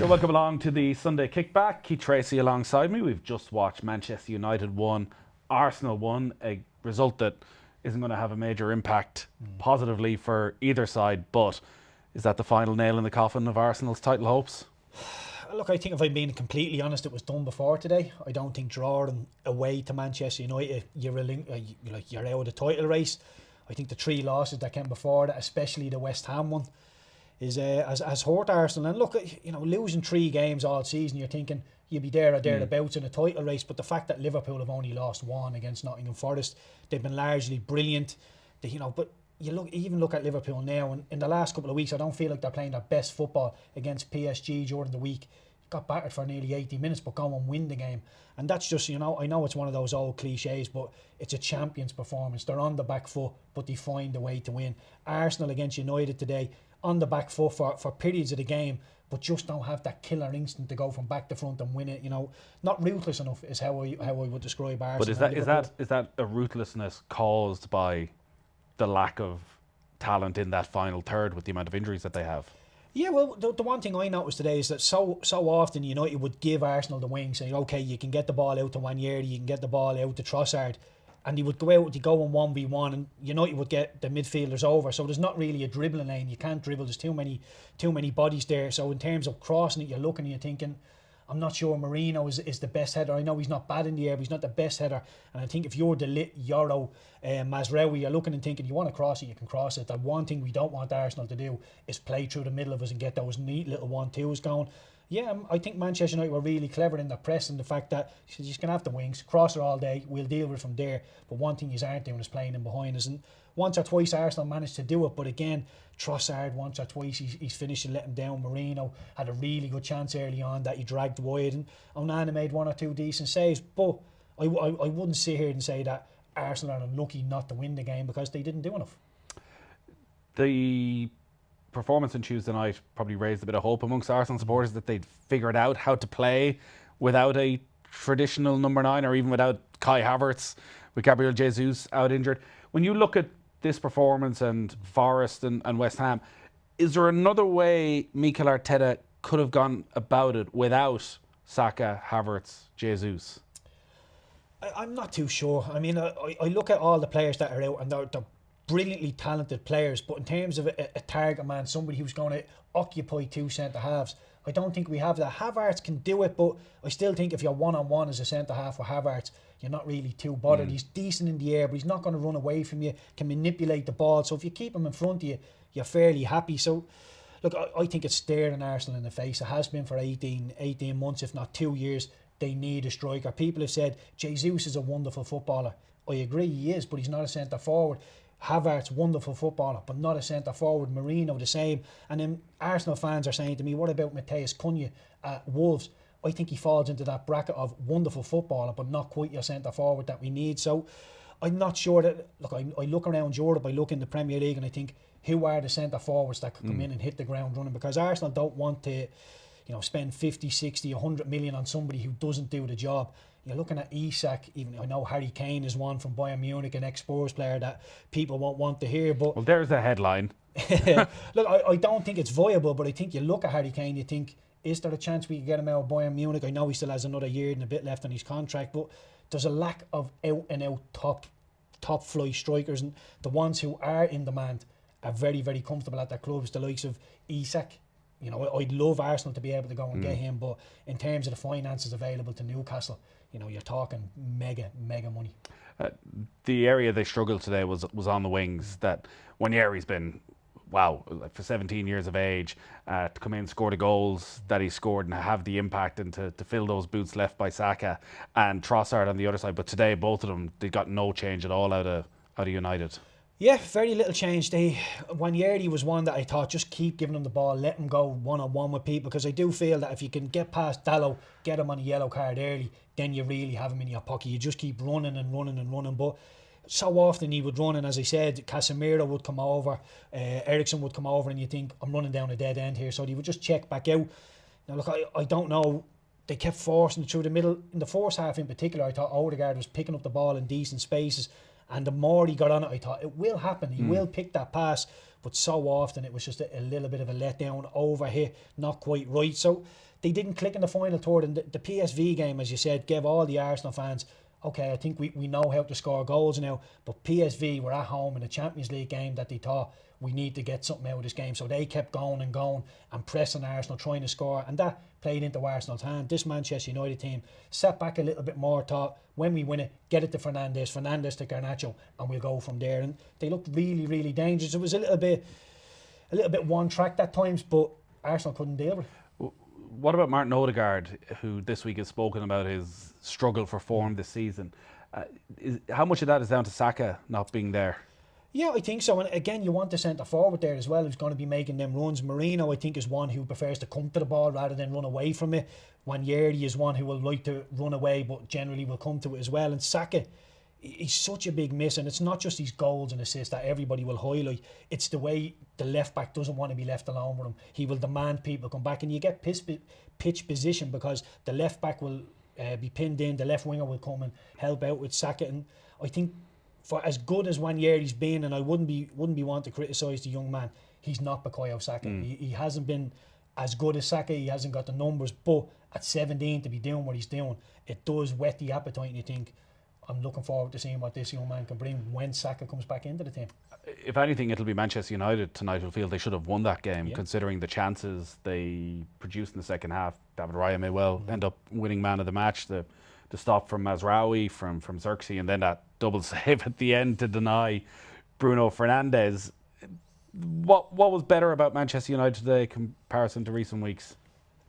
You're welcome along to the Sunday Kickback. Keith Treacy alongside me. We've just watched Manchester United 1, Arsenal 1, a result that isn't going to have a major impact positively for either side, but is that the final nail in the coffin of Arsenal's title hopes? Look, I think if I'm being completely honest, it was done before today. I don't think drawing away to Manchester United, you're out of the title race. I think the 3 losses that came before that, especially the West Ham one, is has hurt Arsenal. And look, losing 3 games all season, you're thinking you'll be there or thereabouts in a title race. But the fact that Liverpool have only lost 1 against Nottingham Forest, they've been largely brilliant. But you look at Liverpool now, and in the last couple of weeks, I don't feel like they're playing their best football against PSG during the week. Got battered for nearly 80 minutes, but go and win the game. And that's just, I know it's one of those old cliches, but it's a champion's performance. They're on the back foot, but they find a way to win. Arsenal against United today, on the back foot for periods of the game, but just don't have that killer instinct to go from back to front and win it. Not ruthless enough is how I would describe Arsenal. But is that a ruthlessness caused by the lack of talent in that final third with the amount of injuries that they have? Yeah, well, the one thing I noticed today is that so often United would give Arsenal the wing, saying, okay, you can get the ball out to Wanyeri, you can get the ball out to Trossard, and they would go out, they go in 1v1, and United would get the midfielders over. So there's not really a dribbling lane. You can't dribble. There's too many bodies there. So in terms of crossing it, you're looking and you're thinking, I'm not sure Marino is the best header. I know he's not bad in the air, but he's not the best header. And I think if you're the Euro Mazraoui, you're looking and thinking, you want to cross it, you can cross it. The one thing we don't want Arsenal to do is play through the middle of us and get those neat little 1-2s going. Yeah, I think Manchester United were really clever in their press, and the fact that you're just going to have the wings, cross it all day, we'll deal with it from there. But one thing you aren't doing is playing in behind us. And once or twice Arsenal managed to do it, but again, Trossard once or twice he's finished and let him down. Marino had a really good chance early on that he dragged wide, and Onana made 1 or 2 decent saves. But I wouldn't sit here and say that Arsenal are unlucky not to win the game, because they didn't do enough. The performance on Tuesday night probably raised a bit of hope amongst Arsenal supporters that they'd figured out how to play without a traditional number 9, or even without Kai Havertz, with Gabriel Jesus out injured. When you look at this performance and Forest and West Ham, is there another way Mikel Arteta could have gone about it without Saka, Havertz, Jesus? I'm not too sure. I mean, I look at all the players that are out, and they're brilliantly talented players, but in terms of a target man, somebody who's going to occupy 2 centre-halves, I don't think we have that. Havertz can do it, but I still think if you're one-on-one as a centre-half with Havertz, you're not really too bothered. He's decent in the air, but he's not going to run away from you, can manipulate the ball. So if you keep him in front of you, you're fairly happy. So, look, I think it's staring Arsenal in the face. It has been for 18 months, if not 2 years. They need a striker. People have said Jesus is a wonderful footballer. I agree, he is, but he's not a centre-forward. Havertz, wonderful footballer, but not a centre-forward. Marino, the same. And then Arsenal fans are saying to me, what about Matheus Cunha at Wolves? I think he falls into that bracket of wonderful footballer, but not quite your centre-forward that we need. So I'm not sure that... Look, I look around Europe, I look in the Premier League, and I think, who are the centre-forwards that could come in and hit the ground running? Because Arsenal don't want to spend 50, 60, 100 million on somebody who doesn't do the job. You're looking at Isak, even I know Harry Kane is one from Bayern Munich, an ex-Spurs player that people won't want to hear. But well, there's a headline. Look, I don't think it's viable, but I think you look at Harry Kane, you think, is there a chance we can get him out of Bayern Munich? I know he still has another year and a bit left on his contract, but there's a lack of out-and-out top flight strikers, and the ones who are in demand are very, very comfortable at their clubs, the likes of Isak. I'd love Arsenal to be able to go and get him, but in terms of the finances available to Newcastle, you're talking mega money. The area they struggled today was on the wings. That Wanyeri's been, for 17 years of age, to come in, score the goals that he scored and have the impact and to fill those boots left by Saka and Trossard on the other side. But today, both of them, they got no change at all out of United. Yeah, very little change. Wanyeri was one that I thought, just keep giving him the ball, let him go one-on-one with people, because I do feel that if you can get past Dalot, get him on a yellow card early, then you really have him in your pocket. You just keep running and running and running. But so often he would run, and as I said, Casemiro would come over, Eriksen would come over, and you think, I'm running down a dead end here. So he would just check back out. Now, look, I don't know. They kept forcing it through the middle. In the first half in particular, I thought Odegaard was picking up the ball in decent spaces, And the more he got on it, I thought it will happen. He will pick that pass. But so often it was just a little bit of a letdown, overhit, not quite right. So they didn't click in the final third. And the PSV game, as you said, gave all the Arsenal fans, okay, I think we know how to score goals now. But PSV were at home in a Champions League game that they thought we need to get something out of this game. So they kept going and pressing Arsenal, trying to score. And that played into Arsenal's hand. This Manchester United team sat back a little bit more, thought, when we win it, get it to Fernandes to Garnacho, and we'll go from there. And they looked really, really dangerous. It was a little bit one track at times, but Arsenal couldn't deal with it. What about Martin Odegaard, who this week has spoken about his struggle for form this season? How much of that is down to Saka not being there? Yeah, I think so. And again, you want the centre forward there as well, who's going to be making them runs. Marino, I think, is one who prefers to come to the ball rather than run away from it. Wanyeri is one who will like to run away, but generally will come to it as well. And Saka, he's such a big miss, and it's not just these goals and assists that everybody will highlight. It's the way the left back doesn't want to be left alone with him. He will demand people come back, and you get pitch position because the left back will be pinned in, the left winger will come and help out with Saka. And I think for as good as Wanyeri's been, and I wouldn't be one to criticise the young man, he's not Bukayo Saka. He hasn't been as good as Saka, he hasn't got the numbers, but at 17 to be doing what he's doing, it does whet the appetite, and you think, I'm looking forward to seeing what this young man can bring when Saka comes back into the team. If anything, it'll be Manchester United tonight who'll feel they should have won that game, considering the chances they produced in the second half. David Raya may well end up winning man of the match. The stop from Mazraoui, from Xerxes, and then that double save at the end to deny Bruno Fernandes. What was better about Manchester United today in comparison to recent weeks?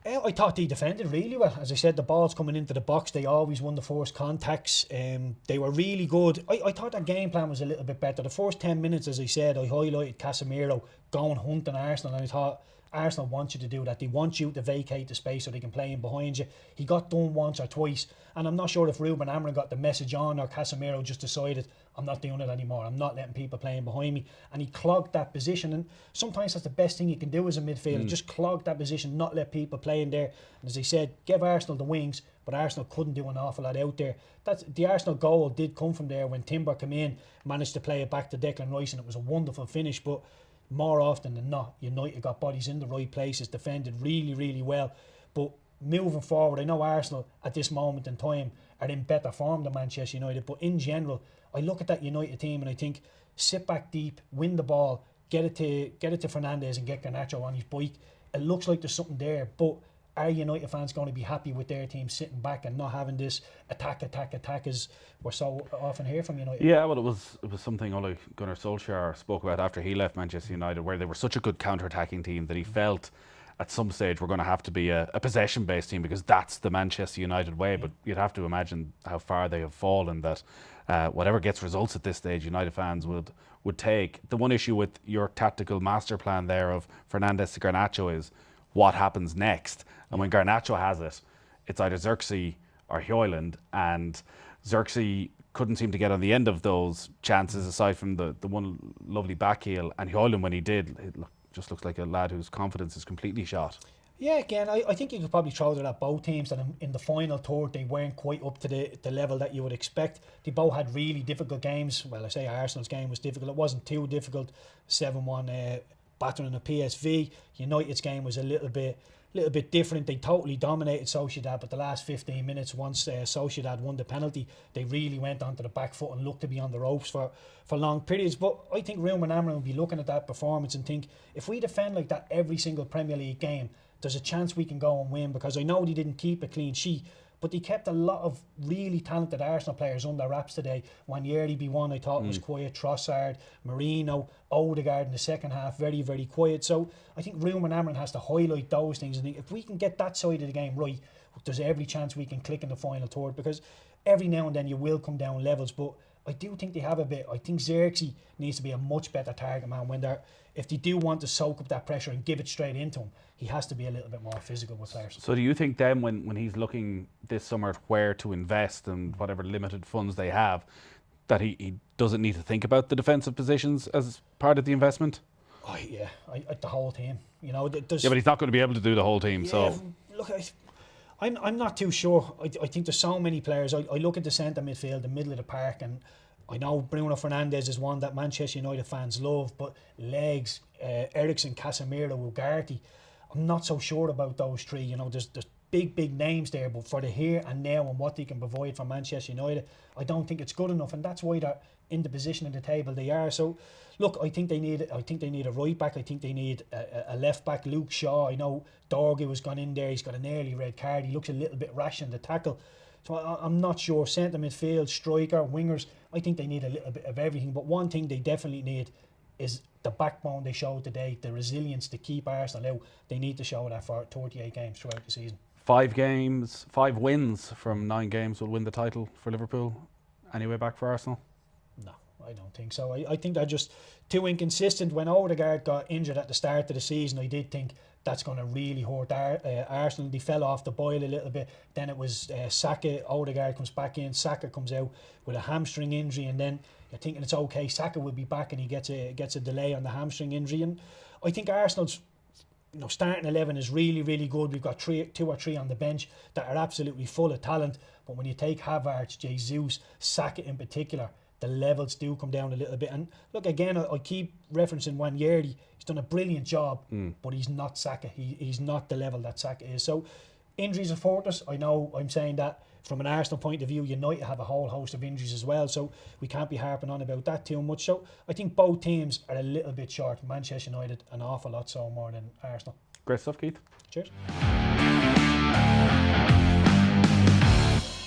I thought they defended really well. As I said, the ball's coming into the box. They always won the first contacts. They were really good. I thought their game plan was a little bit better. The first 10 minutes, as I said, I highlighted Casemiro going hunting Arsenal, and I thought Arsenal want you to do that. They want you to vacate the space so they can play in behind you. He got done once or twice, and I'm not sure if Ruben Amorim got the message on or Casemiro just decided, I'm not doing it anymore. I'm not letting people playing behind me. And he clogged that position, and sometimes that's the best thing you can do as a midfielder. Just clog that position, not let people play in there. And as I said, give Arsenal the wings, but Arsenal couldn't do an awful lot out there. The Arsenal goal did come from there when Timber came in, managed to play it back to Declan Rice, and it was a wonderful finish. But more often than not, United got bodies in the right places, defended really, really well. But moving forward, I know Arsenal at this moment in time are in better form than Manchester United, but in general, I look at that United team and I think, sit back deep, win the ball, get it to Fernandes and get Garnacho on his bike. It looks like there's something there, but are United fans going to be happy with their team sitting back and not having this attack as we're so often hear from United? Yeah, well, it was something Ole Gunnar Solskjaer spoke about after he left Manchester United, where they were such a good counter-attacking team that he felt at some stage we're going to have to be a possession-based team because that's the Manchester United way. But you'd have to imagine how far they have fallen, that whatever gets results at this stage, United fans would take. The one issue with your tactical master plan there of Fernandes to Garnacho is what happens next. And when Garnacho has it, it's either Xerxes or Højlund, and Xerxes couldn't seem to get on the end of those chances aside from the one lovely back heel, and Højlund, when he did, just looks like a lad whose confidence is completely shot. Yeah, again, I think you could probably throw it at both teams that in the final third they weren't quite up to the level that you would expect. They both had really difficult games. Well, I say Arsenal's game was difficult. It wasn't too difficult. 7-1 battering the PSV. United's game was a little bit different. They totally dominated Sociedad, but the last 15 minutes, once Sociedad won the penalty, they really went onto the back foot and looked to be on the ropes for long periods. But I think Ruben Amorim will be looking at that performance and think, if we defend like that every single Premier League game, there's a chance we can go and win, because I know they didn't keep a clean sheet, but they kept a lot of really talented Arsenal players under wraps today. Wanyeri be one I thought was quiet, Trossard, Marino, Odegaard in the second half, very, very quiet. So I think Ruben Amorim has to highlight those things, and if we can get that side of the game right, there's every chance we can click in the final third, because every now and then you will come down levels, but I do think they have a bit. I think Xerxes needs to be a much better target man if they do want to soak up that pressure and give it straight into him. He has to be a little bit more physical with players. So do you think then when he's looking this summer at where to invest and whatever limited funds they have, that he doesn't need to think about the defensive positions as part of the investment? Oh yeah, the whole team. Yeah, but he's not going to be able to do the whole team. So look, I'm not too sure. I think there's so many players. I look at the centre midfield, the middle of the park, and I know Bruno Fernandes is one that Manchester United fans love, but legs, Eriksen, Casemiro, Ugarte, I'm not so sure about those three. You know, there's big names there, but for the here and now and what they can provide for Manchester United, I don't think it's good enough, and that's why they're in the position in the table they are. So, look, I think they need a right back. I think they need a left back. Luke Shaw. I know Dorgu has gone in there. He's got an early red card. He looks a little bit rash in the tackle. So I'm not sure. Centre midfield, striker, wingers. I think they need a little bit of everything. But one thing they definitely need is the backbone they showed today, the resilience to keep Arsenal out. They need to show that for 38 games throughout the season. 5 wins from 9 games will win the title for Liverpool. Any way back for Arsenal? No, I don't think so. I think they're just too inconsistent. When Odegaard got injured at the start of the season, I did think that's going to really hurt Arsenal. They fell off the boil a little bit. Then it was Saka. Odegaard comes back in. Saka comes out with a hamstring injury, and then you're thinking it's okay. Saka will be back, and he gets a delay on the hamstring injury. And I think Arsenal's starting 11 is really good. We've got 2 or 3 on the bench that are absolutely full of talent. But when you take Havertz, Jesus, Saka in particular, the levels do come down a little bit. And look, again, I keep referencing Wanyeri. He's done a brilliant job, but he's not Saka. He's not the level that Saka is. So injuries have hurt us. I know I'm saying that from an Arsenal point of view. United have a whole host of injuries as well, so we can't be harping on about that too much. So I think both teams are a little bit short. Manchester United an awful lot so more than Arsenal. Great stuff, Keith. Cheers.